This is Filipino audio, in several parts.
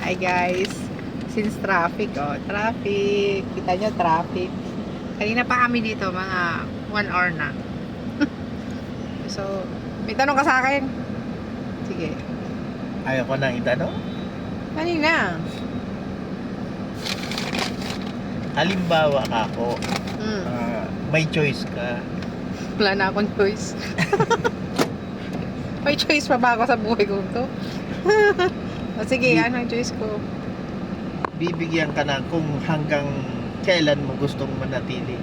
Hi guys. Since traffic, traffic. Kita nyo, traffic. Kanina pa kami dito, mga 1 hour na. So, may tanong ka sa akin? Sige. Ayaw ko nang itanong. Kanina. Halimbawa ako, Hmm. may choice ka. Wala na akong choice. May choice pa ba ako sa buhay ko to? O sige, ano ang choice ko? Bibigyan ka na kung hanggang kailan mo gustong manatili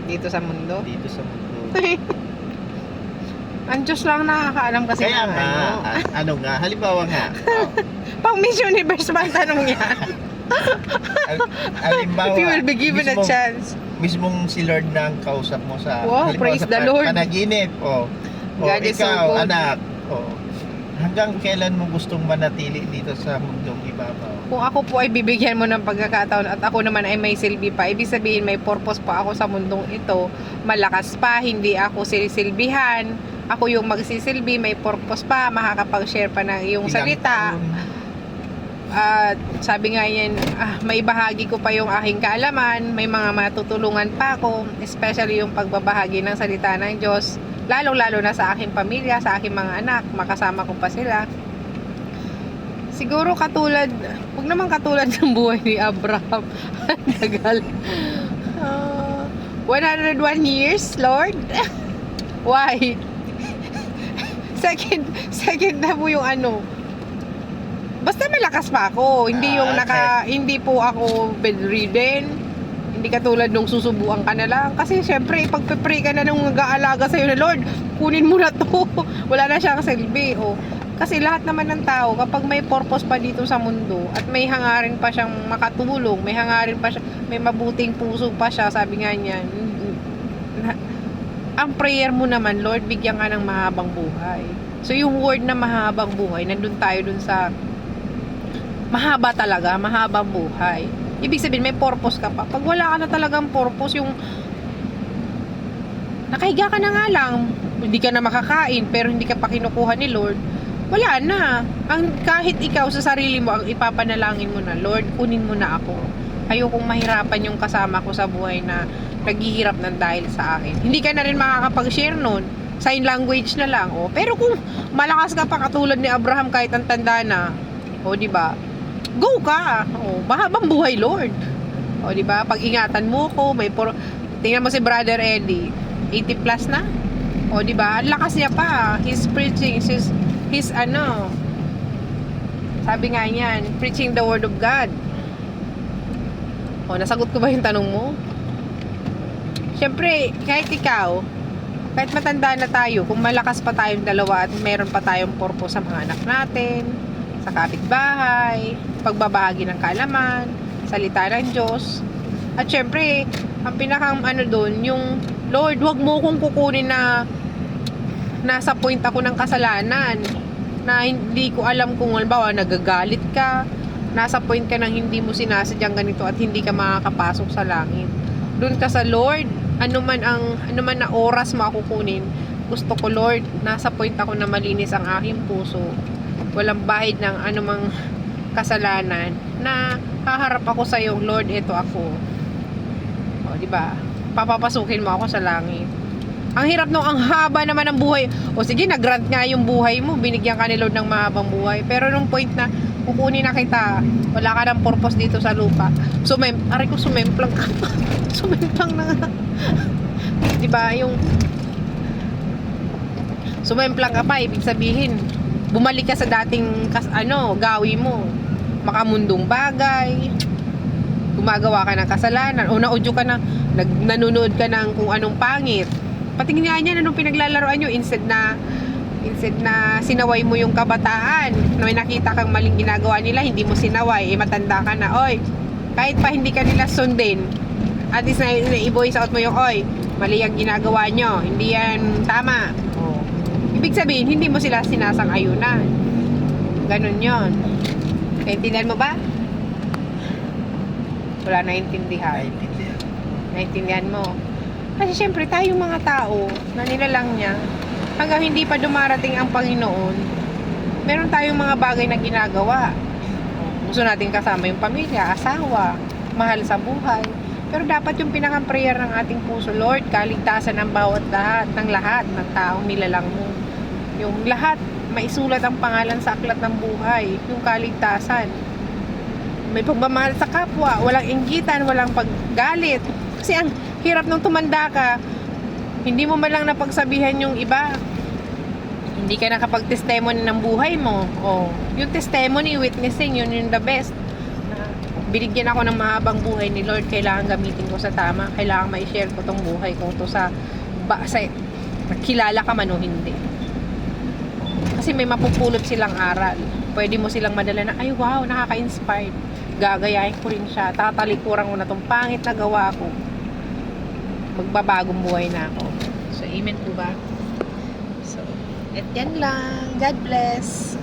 Dito sa mundo? dito sa mundo. Ang Diyos lang nakakaalam kasi Kaya ng nga, ano nga, halimbawa nga, Pang Miss Universe ba ang tanong yan? halimbawa, If you will be given a mismong- chance. mismong si Lord na ang kausap mo sa Wow, halimbawa praise sa the Lord. panaginip, o God is so ikaw, good. anak, hanggang kailan mo gustong manatili dito sa mundong ibabaw? Kung ako po ay bibigyan mo ng pagkakataon at ako naman ay may silbi pa, ibig sabihin may purpose pa ako sa mundong ito, malakas pa, hindi ako silbihan, ako yung magsisilbi, may purpose pa, makakapag-share pa ng iyong Ilang salita. taon? At sabi nga yan, may bahagi ko pa yung aking kaalaman, may mga matutulungan pa ako, especially yung pagbabahagi ng salita ng Diyos, lalong-lalo na sa aking pamilya, sa aking mga anak, makasama ko pa sila. Siguro katulad, huwag naman katulad ng buhay ni Abraham. Tagal. 101 years, Lord? Why? Second na po yung ano, basta malakas pa ako, hindi yung hindi po ako bedridden, hindi katulad nung susubuan ka na lang, kasi syempre pagpe-pray ka na nung nag-aalaga sa'yo na Lord, kunin mo na to, wala na siyang silbi. Kasi lahat naman ng tao, kapag may purpose pa dito sa mundo at may hangarin pa siyang makatulong, may hangarin pa siya, may mabuting puso pa siya, sabi nga niya, ang prayer mo naman, Lord, bigyan ka ng mahabang buhay. So yung word na mahabang buhay, nandun tayo dun sa mahaba talaga, mahabang buhay. Ibig sabihin, may purpose ka pa. Pag wala ka na talagang purpose, yung nakahiga ka na nga lang, hindi ka na makakain, pero hindi ka pa kinukuha ni Lord, wala na. Kahit ikaw sa sarili mo, ang ipapanalangin mo na, Lord, kunin mo na ako. Ayokong mahirapan yung kasama ko sa buhay na naghihirap ng dahil sa akin. Hindi ka na rin makakapag-share nun. Sign language na lang. Pero kung malakas ka pa katulad ni Abraham kahit ang tanda na, di ba? Go ka. Mahabang buhay, Lord. Di ba? Pag-ingatan mo ko, tingnan mo si Brother Eddie, 80 plus na. Di ba? Ang lakas niya pa. He's preaching, he's sabi nga niyan, preaching the word of God. Nasagot ko ba yung tanong mo? Siyempre, kahit ikaw, kahit matanda na tayo, kung malakas pa tayong dalawa at meron pa tayong purpose sa mga anak natin, sa kapitbahay, pagbabahagi ng kaalaman, salita ng Diyos. At syempre, ang pinakang doon, yung Lord, wag mo kong kukunin na nasa point ako ng kasalanan, na hindi ko alam kung halimbawa nagagalit ka, nasa point ka ng hindi mo sinasadyang ganito at hindi ka makakapasok sa langit. Doon ka sa Lord, ano man na oras mo ako kunin, gusto ko Lord, nasa point ako na malinis ang aking puso, walang bahid ng anumang kasalanan, na haharap ako sa iyo, Lord, ito ako. Di ba? Papapasukin mo ako sa langit. Ang hirap nung ang haba naman ng buhay. Sige, nag-grant nga yung buhay mo, binigyan ka ni Lord ng mahabang buhay. Pero nung point na kukunin na kita, wala ka ng purpose dito sa lupa. Sumemplang ka pa. Sumemplang na nga. Diba, yung sumemplang ka pa, ibig sabihin, bumalik ka sa dating gawi mo. Makamundong bagay, gumagawa ka ng kasalanan, o naudyo ka na, nanonood ka ng kung anong pangit. Patingin nga niyan, anong pinaglalaroan nyo, instead na sinaway mo yung kabataan, na may nakita kang maling ginagawa nila, hindi mo sinaway, matanda ka na, kahit pa hindi ka nila sundin, at least na-i-voice out mo yung, mali ang ginagawa nyo, hindi yan tama. Ibig sabihin, hindi mo sila sinasang-ayunan. Ganun yon. Naintindihan mo ba? Wala naintindihan. Naintindihan mo. Kasi syempre, tayong mga tao na nilalang niya, hanggang hindi pa dumarating ang Panginoon, meron tayong mga bagay na ginagawa. Gusto natin kasama yung pamilya, asawa, mahal sa buhay. Pero dapat yung pinaka-prayer ng ating puso, Lord, kaligtasan ng bawat lahat ng taong nilalang mo. Yung lahat, maisulat ang pangalan sa aklat ng buhay, yung kaligtasan. May pagmamahal sa kapwa, walang inggitan, walang paggalit. Kasi ang hirap nung tumanda ka, hindi mo man lang napagsabihan yung iba. Hindi ka nakapag-testimony ng buhay mo. O, yung testimony, witnessing, yun yung the best. Binigyan ako ng mahabang buhay ni Lord, kailangan gamitin ko sa tama, kailangan ma-share ko tong buhay ko to sa kilala ka man o hindi. Kasi may mapupulot silang aral. Pwede mo silang madala na, ay wow, nakaka-inspired. Gagayahin ko rin siya, tatalikuran ko na tong pangit na gawa ko. Magbabagong buhay na ako. So, amen po ba? So, at yan lang. God bless.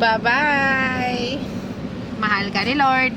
Bye-bye. Mahal ka ni Lord.